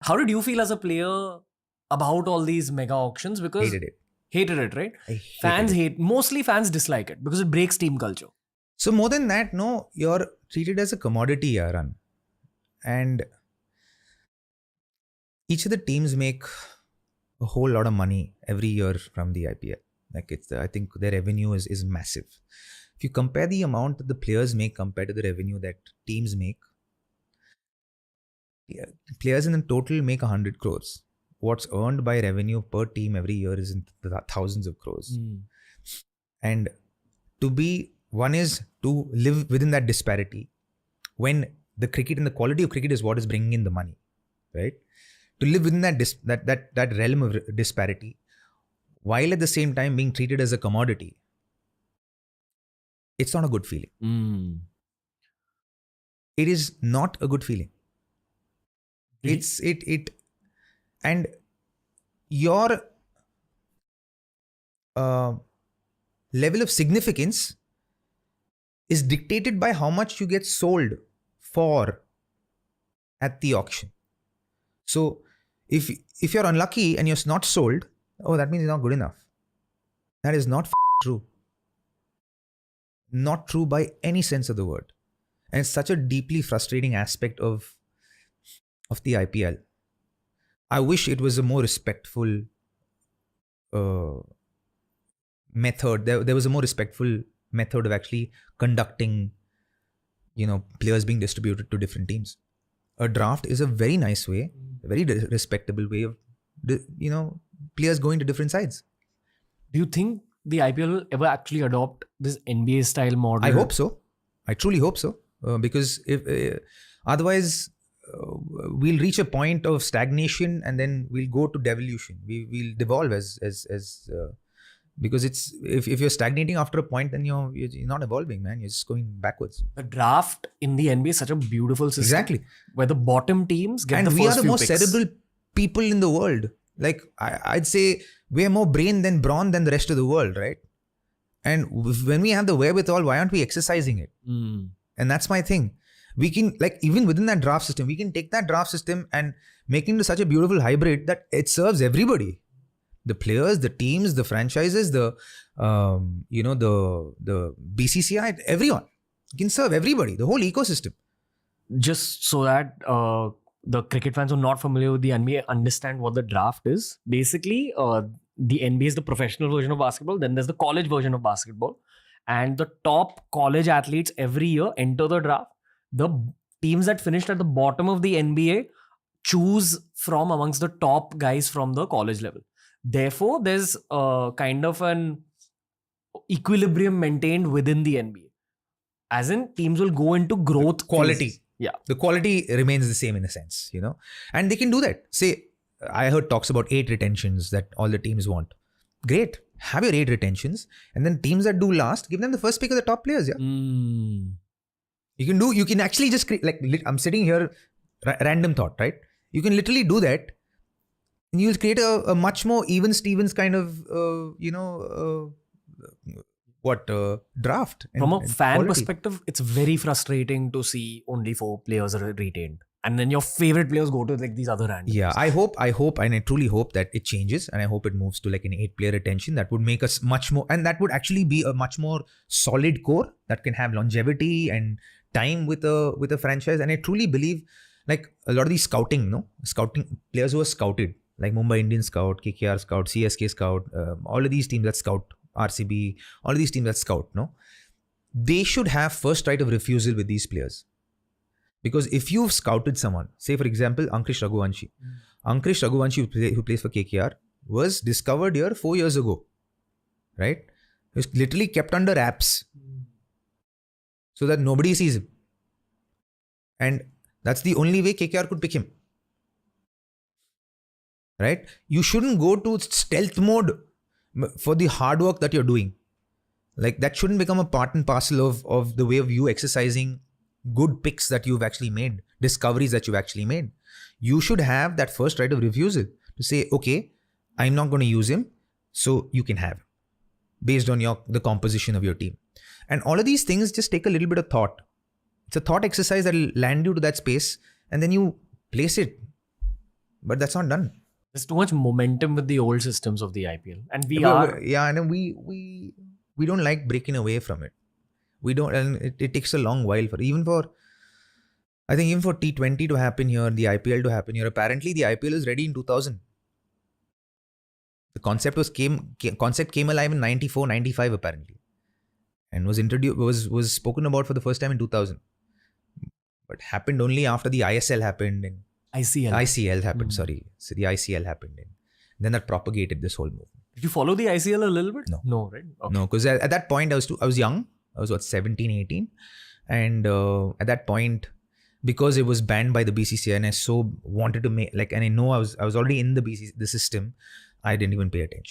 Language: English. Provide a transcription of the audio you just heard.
How did you feel as a player about all these mega auctions? Because Hated it. right? I hated Fans it. mostly fans dislike it because it breaks team culture. So more than that, no, you're treated as a commodity, Yaran. And each of the teams make a whole lot of money every year from the IPL. Like I think their revenue is massive. If you compare the amount that the players make compared to the revenue that teams make, yeah, players in the total make 100 crores. What's earned by revenue per team every year is in the thousands of crores. And one is to live within that disparity when the cricket and the quality of cricket is what is bringing in the money, right? To live within that realm of disparity, while at the same time being treated as a commodity, it's not a good feeling. It is not a good feeling. And your level of significance is dictated by how much you get sold for at the auction. So if you're unlucky and you're not sold, that means you're not good enough. That is not true. Not true by any sense of the word. And it's such a deeply frustrating aspect of the IPL. I wish it was a more respectful method. There was a more respectful method of actually conducting, players being distributed to different teams. A draft is a very nice way, a very respectable way of, players going to different sides. Do you think the IPL will ever actually adopt this NBA style model? I hope so. I truly hope so. Because if otherwise, we'll reach a point of stagnation and then we'll go to devolution. We'll devolve as because it's if you're stagnating after a point, then you're not evolving, man. You're just going backwards. The draft in the NBA is such a beautiful system. Exactly. Where the bottom teams get the first few picks. And we are the most picks. cerebral people in the world. Like I'd say we have more brain than brawn than the rest of the world, right? And when we have the wherewithal, why aren't we exercising it? And that's my thing. We can, like, even within that draft system, we can take that draft system and make it into such a beautiful hybrid that it serves everybody. The players, the teams, the franchises, the BCCI, everyone. You can serve everybody, the whole ecosystem. Just so that the cricket fans who are not familiar with the NBA understand what the draft is. Basically, the NBA is the professional version of basketball. Then there's the college version of basketball. And the top college athletes every year enter the draft. The teams that finished at the bottom of the NBA choose from amongst the top guys from the college level. Therefore, there's kind of an equilibrium maintained within the NBA. As in, teams will go into growth. Quality. Phases. Yeah. The quality remains the same in a sense, And they can do that. Say, I heard talks about 8 retentions that all the teams want. Great. Have your 8 retentions. And then teams that do last, give them the first pick of the top players, yeah. You can actually just create, like, I'm sitting here, random thought, right? You can literally do that. And you'll create a much more even Stevens kind of, draft. From a fan perspective, it's very frustrating to see only 4 players are retained. And then your favorite players go to like these other randoms. Yeah, I hope, and I truly hope that it changes. And I hope it moves to like an 8-player retention that would make us much more, and that would actually be a much more solid core that can have longevity and time with a franchise. And I truly believe, like, a lot of these scouting players who are scouted, like Mumbai Indians scout, KKR scout, CSK scout, all of these teams that scout, RCB, all of these teams that scout, they should have first right of refusal with these players. Because if you've scouted someone, say for example, Ankrish Raghuvanshi, who plays for KKR, was discovered here 4 years ago, right? He was literally kept under wraps so that nobody sees him. And that's the only way KKR could pick him. Right? You shouldn't go to stealth mode for the hard work that you're doing. Like, that shouldn't become a part and parcel of the way of you exercising good picks that you've actually made, discoveries that you've actually made. You should have that first right of refusal to say, okay, I'm not going to use him, so you can have him based on the composition of your team. And all of these things just take a little bit of thought. It's a thought exercise that will land you to that space, and then you place it. But that's not done. There's too much momentum with the old systems of the IPL, and We don't like breaking away from it. We don't, and it takes a long while I think even for T20 to happen here, the IPL to happen here. Apparently, the IPL is ready in 2000. The concept came alive in 94, 95 apparently, and was introduced was spoken about for the first time in 2000. But happened only after the ISL happened and ICL happened. Sorry, so the ICL happened, and then that propagated this whole movement. Did you follow the ICL a little bit? No, right? Okay. No, because at that point I was young. I was 17, 18, and at that point, because it was banned by the BCCI, and I so wanted to make and I know I was already in the system. I didn't even pay attention.